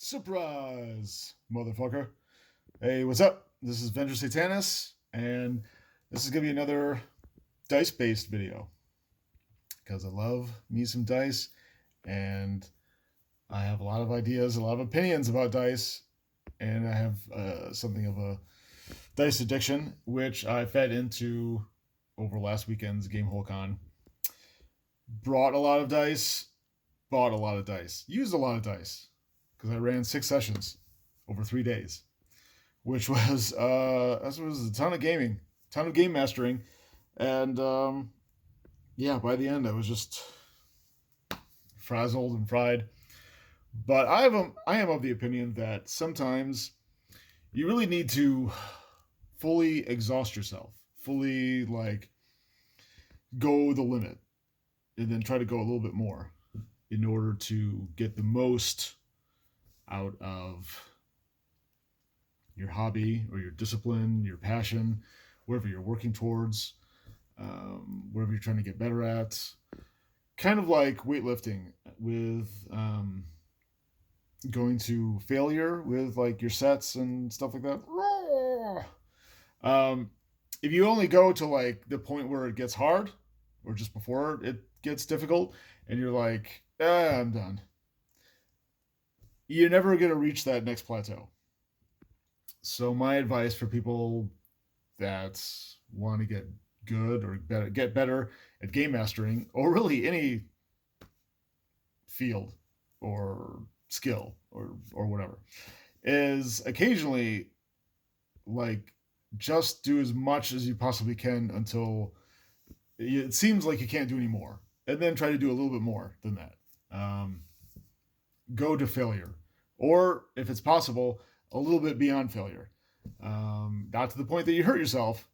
Surprise, motherfucker. Hey, what's up? This is Venger Satanis, and this is going to be another dice-based video. Because I love me some dice, and I have a lot of ideas, a lot of opinions about dice, and I have something of a dice addiction, which I fed into over last weekend's Game Hole Con. Brought a lot of dice, bought a lot of dice, used a lot of dice, because I ran 6 sessions over 3 days, which was a ton of gaming, ton of game mastering, and yeah, by the end I was just frazzled and fried. But I am of the opinion that sometimes you really need to fully exhaust yourself, fully go the limit, and then try to go a little bit more in order to get the most out of your hobby or your discipline, your passion, whatever you're working towards, whatever you're trying to get better at. Kind of like weightlifting with going to failure with like your sets and stuff like that. If you only go to like the point where it gets hard or just before it gets difficult and you're like, I'm done, you're never going to reach that next plateau. So my advice for people that want to get good or get better at game mastering, or really any field or skill or whatever, is occasionally like just do as much as you possibly can until it seems like you can't do any more, and then try to do a little bit more than that. Go to failure, or if it's possible, a little bit beyond failure. Not to the point that you hurt yourself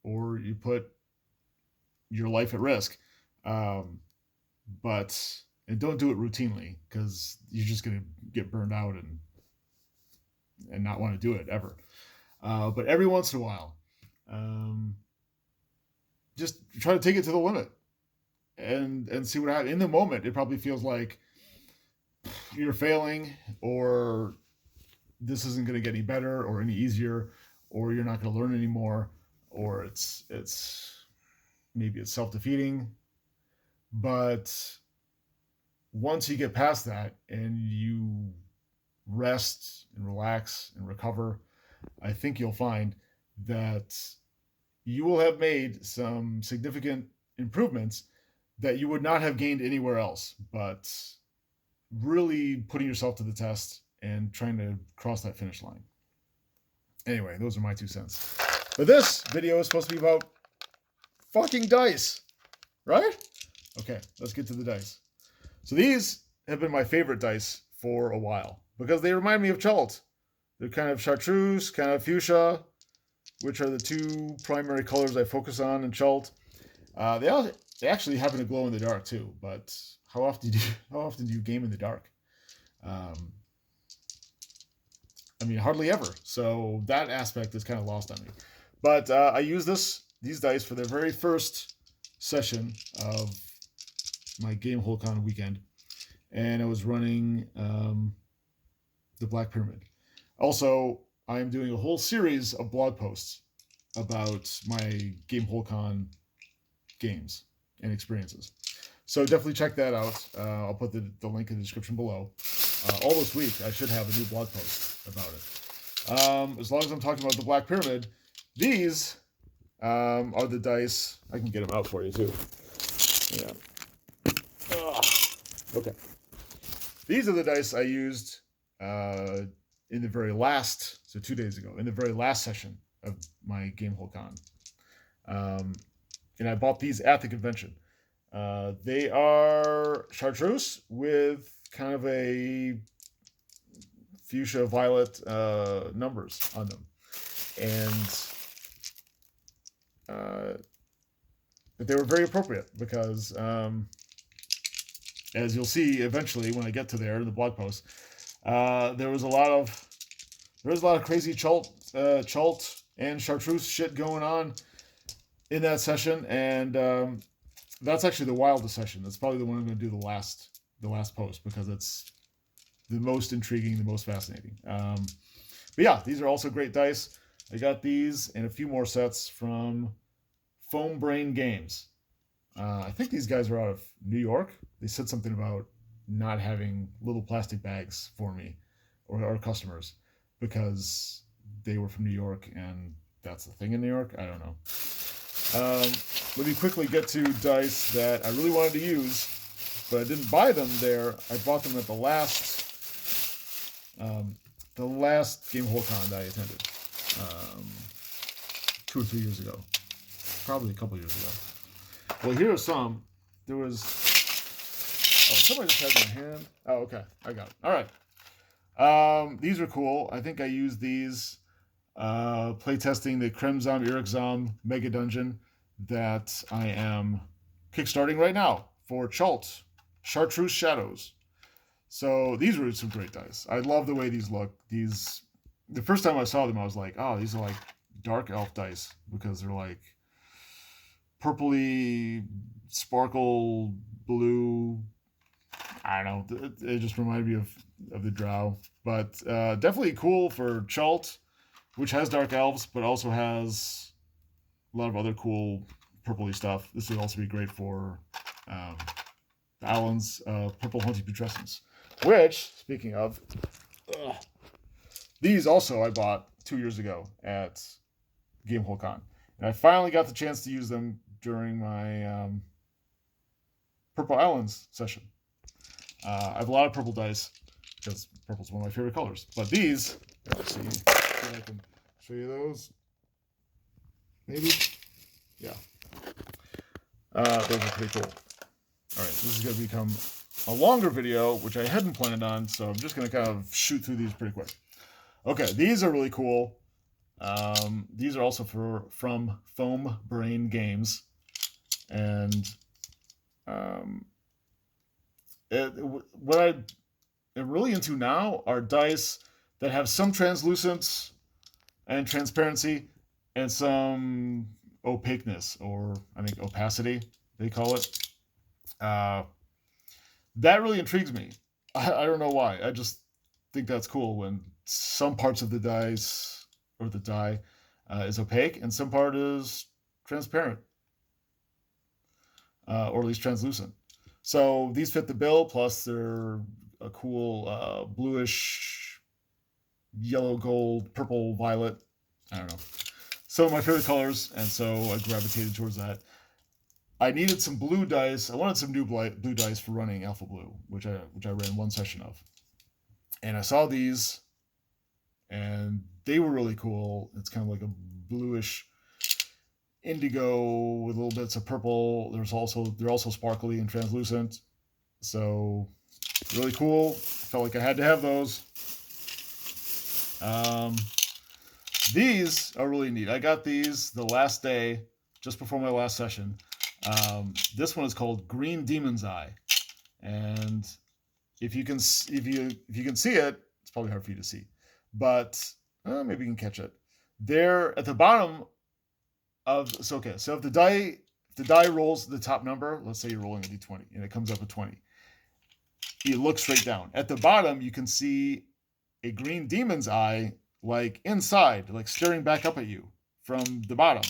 or you put your life at risk, but and don't do it routinely, because you're just going to get burned out and not want to do it ever. But every once in a while, just try to take it to the limit and see what happens. In the moment, it probably feels like you're failing, or this isn't going to get any better or any easier, or you're not going to learn anymore, or it's maybe it's self-defeating. But once you get past that and you rest and relax and recover, I think you'll find that you will have made some significant improvements that you would not have gained anywhere else, but really putting yourself to the test and trying to cross that finish line. Anyway, those are my 2 cents. But this video is supposed to be about fucking dice, right? Okay, let's get to the dice. So these have been my favorite dice for a while because they remind me of Chult. They're kind of chartreuse, kind of fuchsia, which are the 2 primary colors I focus on in Chult. They actually happen to glow in the dark too, but how often do you game in the dark? I mean, hardly ever. So that aspect is kind of lost on me. But I use these dice for the very first session of my Game Hole Con weekend, and I was running the Black Pyramid. Also, I am doing a whole series of blog posts about my Game Hole Con games and experiences. So definitely check that out. I'll put the link in the description below. All this week, I should have a new blog post about it. As long as I'm talking about the Black Pyramid, these are the dice. I can get them out for you too. Yeah. Okay. These are the dice I used in the very last, so 2 days ago, in the very last session of my Game Hole Con. And I bought these at the convention. They are chartreuse with kind of a fuchsia violet numbers on them. And but they were very appropriate because, as you'll see eventually when I get to there in the blog post, there was a lot of crazy Chult and chartreuse shit going on in that session, and that's actually the wildest session. That's probably the one I'm going to do the last post, because the most intriguing, the most fascinating. But yeah, these are also great dice. I got these and a few more sets from Foam Brain Games. I think these guys are out of New York. They said something about not having little plastic bags for me or our customers because they were from New York and that's the thing in New York. I don't know. Let me quickly get to dice that I really wanted to use, but I didn't buy them there. I bought them at the last Game Con that I attended 2 or 3 years ago, probably a couple years ago. Well, here are some. There was somebody just had my hand. Oh, okay, I got it. All right. These are cool. I think I used these playtesting the Kremzom Irixom Mega Dungeon that I am kickstarting right now for Chult, Chartreuse Shadows. So these were some great dice. I love the way these look. These, the first time I saw them, I was like, oh, these are like dark elf dice because they're like purpley, sparkle, blue. I don't know. It just reminded me of the Drow. But definitely cool for Chult, which has dark elves, but also has a lot of other cool purpley stuff. This would also be great for Alan's Purple Haunted Putrescence. Which, speaking of, these also I bought 2 years ago at Con. And I finally got the chance to use them during my Purple Islands session. I have a lot of purple dice because purple's one of my favorite colors. But these, let's see if I can show you those. Maybe? Yeah. Those are pretty cool. All right, this is going to become a longer video, which I hadn't planned on, so I'm just going to kind of shoot through these pretty quick. Okay, these are really cool. These are also from Foam Brain Games. And what I am really into now are dice that have some translucence and transparency and some opaqueness, or I think opacity, they call it. That really intrigues me. I don't know why. I just think that's cool when some parts of the dice or the die is opaque and some part is transparent, or at least translucent. So these fit the bill, plus they're a cool bluish, yellow, gold, purple, violet. I don't know. Some of my favorite colors, and so I gravitated towards that. I needed some blue dice. I wanted some new blue dice for running Alpha Blue, which I ran one session of. And I saw these, and they were really cool. It's kind of like a bluish indigo with little bits of purple. They're also sparkly and translucent. So really cool. Felt like I had to have those. These are really neat. I got these the last day, just before my last session. This one is called Green Demon's Eye, and if you can see it, it's probably hard for you to see, but maybe you can catch it. There at the bottom of so if the die rolls the top number, let's say you're rolling a d20 and it comes up a 20, you look straight down. At the bottom, you can see a green demon's eye, like inside, like staring back up at you from the bottom.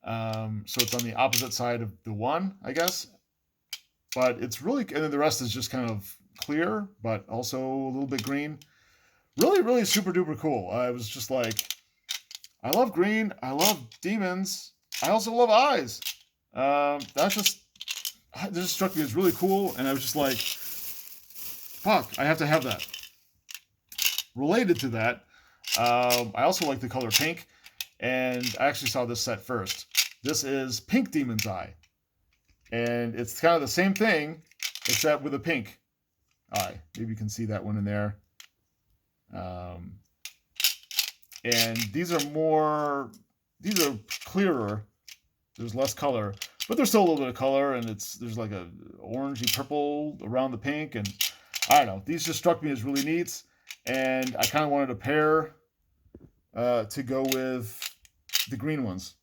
So it's on the opposite side of the one, I guess. But it's really, and then the rest is just kind of clear, but also a little bit green. Really, really super duper cool. I was just like, I love green. I love demons. I also love eyes. That just struck me as really cool. And I was just like, fuck, I have to have that. Related to that, I also like the color pink. And I actually saw this set first. This is Pink Demon's Eye. And it's kind of the same thing, except with a pink eye. Maybe you can see that one in there. And these are clearer. There's less color, but there's still a little bit of color, and there's like a orangey purple around the pink, and I don't know. These just struck me as really neat, and I kind of wanted a pair to go with the green ones.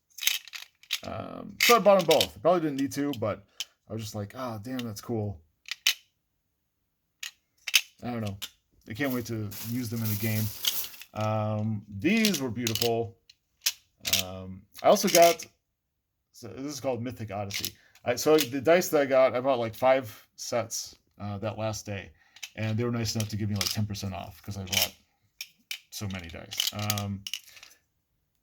So I bought them both. I probably didn't need to, but I was just like, oh, damn, that's cool. I don't know. I can't wait to use them in the game. These were beautiful. I also got, so this is called Mythic Odyssey. So the dice that I bought like 5 sets that last day, and they were nice enough to give me like 10% off because I bought so many dice.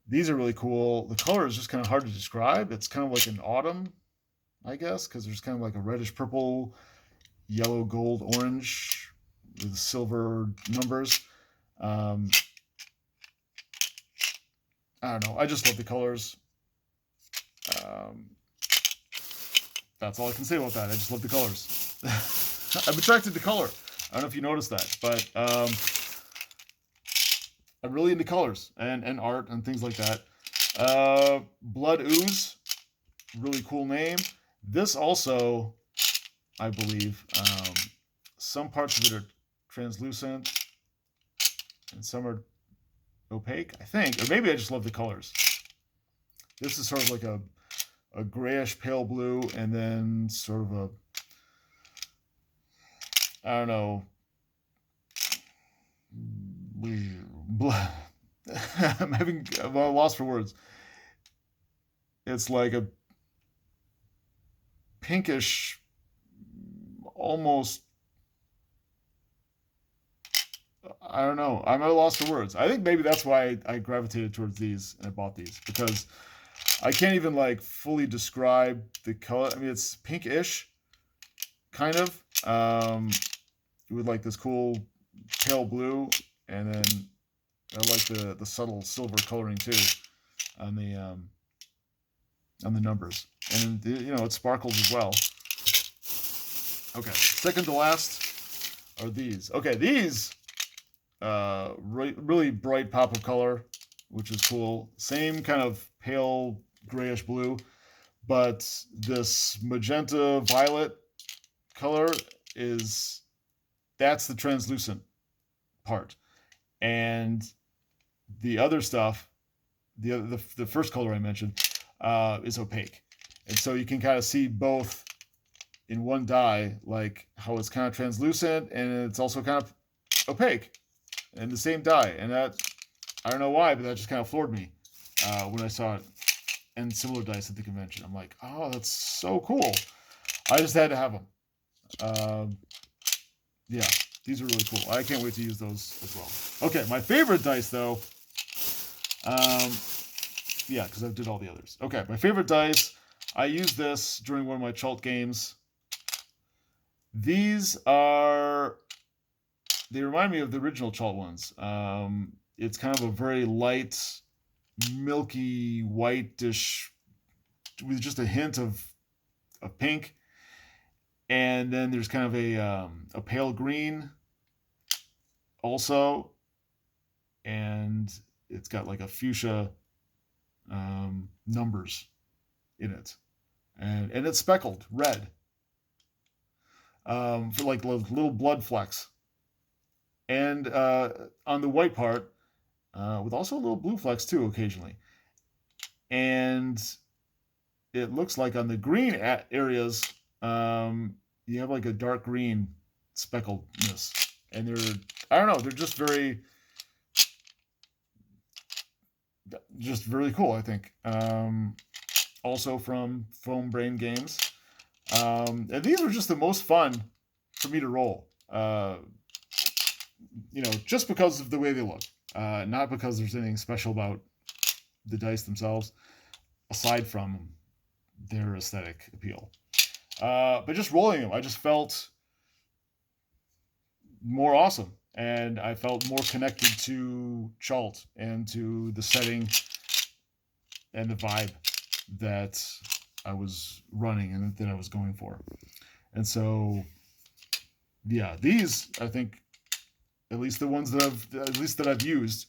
These are really cool. The color is just kind of hard to describe. It's kind of like an autumn, I guess, because there's kind of like a reddish purple, yellow, gold, orange with silver numbers. I don't know. I just love the colors. That's all I can say about that. I just love the colors. I'm attracted to color. I don't know if you noticed that, but I'm really into colors and art and things like that. Blood Ooze, really cool name. This also, I believe, some parts of it are translucent and some are opaque, I think. Or maybe I just love the colors. This is sort of like a grayish pale blue and then sort of a, I don't know, I'm a loss for words. It's like a pinkish, almost, I don't know. I'm at a loss for words. I think maybe that's why I gravitated towards these and I bought these, because I can't even like fully describe the color. I mean, it's pinkish, kind of, with like this cool pale blue, and then I like the subtle silver coloring too on the numbers, and it sparkles as well. Okay, second to last are these. Okay, these really bright pop of color, which is cool. Same kind of pale grayish blue, but this magenta violet color that's the translucent part, and the other stuff, the first color I mentioned, is opaque, and so you can kind of see both in one die, like how it's kind of translucent and it's also kind of opaque in the same die, and that, I don't know why, but that just kind of floored me when I saw it and similar dice at the convention. I'm like, oh, that's so cool. I just had to have them. Yeah, these are really cool. I can't wait to use those as well. Okay, my favorite dice though. Yeah, because I did all the others. Okay, my favorite dice. I used this during one of my Chult games. They remind me of the original Chult ones. It's kind of a very light, milky, whitish, with just a hint of pink. And then there's kind of a pale green also. And it's got like a fuchsia numbers in it. And it's speckled red. For like little blood flecks. And on the white part, with also little blue flecks too occasionally. And it looks like on the green areas, you have like a dark green speckledness. And I don't know, they're just really cool, I think. Also from Foam Brain Games. And these were just the most fun for me to roll. Just because of the way they look. Not because there's anything special about the dice themselves, aside from their aesthetic appeal. But just rolling them, I just felt more awesome. And I felt more connected to Chult and to the setting and the vibe that I was running and that I was going for. And so, yeah, these, I think, at least the ones that I've used,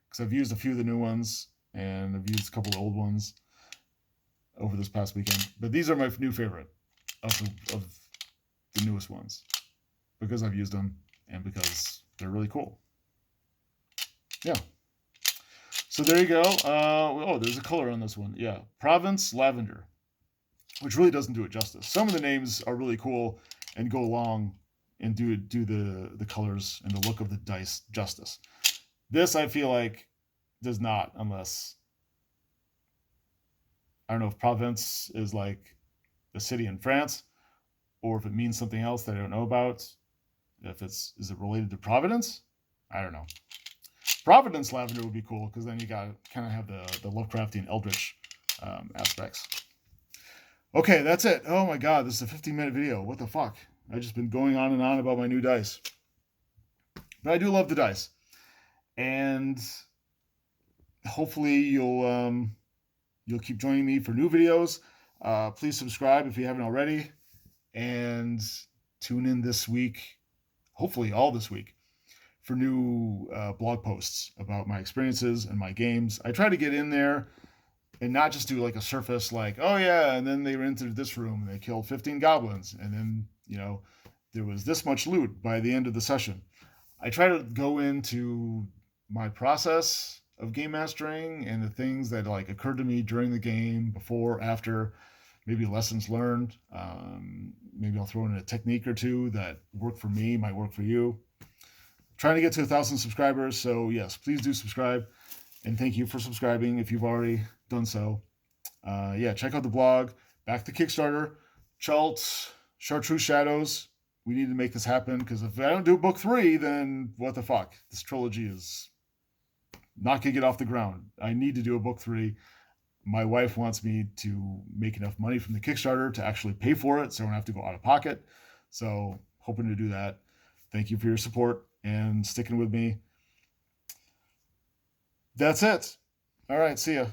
because I've used a few of the new ones and I've used a couple of old ones over this past weekend. But these are my new favorite of the newest ones, because I've used them and because they're really cool. Yeah. So there you go. There's a color on this one. Yeah, Province Lavender, which really doesn't do it justice. Some of the names are really cool and go along and do the colors and the look of the dice justice. This, I feel like, does not, unless, I don't know if Provence is like a city in France, or if it means something else that I don't know about. If is it related to Providence? I don't know. Providence lavender would be cool, because then you got kind of have the Lovecraftian Eldritch aspects. Okay, that's it. Oh my god, this is a 15-minute video. What the fuck? I've just been going on and on about my new dice. But I do love the dice. And hopefully you'll keep joining me for new videos. Please subscribe if you haven't already. And tune in this week, hopefully all this week, for new blog posts about my experiences and my games. I try to get in there and not just do like a surface, like, oh yeah, and then they entered this room and they killed 15 goblins, and then, there was this much loot by the end of the session. I try to go into my process of game mastering and the things that like occurred to me during the game, before, after, maybe lessons learned. Maybe I'll throw in a technique or two that worked for me, might work for you. Trying to get to 1,000 subscribers, so yes, please do subscribe. And thank you for subscribing if you've already done so. Check out the blog, back the Kickstarter, Chult, Chartreuse Shadows. We need to make this happen, because if I don't do book 3, then what the fuck? This trilogy is not going to get off the ground. I need to do a book 3. My wife wants me to make enough money from the Kickstarter to actually pay for it, so I don't have to go out of pocket. So, hoping to do that. Thank you for your support and sticking with me. That's it. All right, see ya.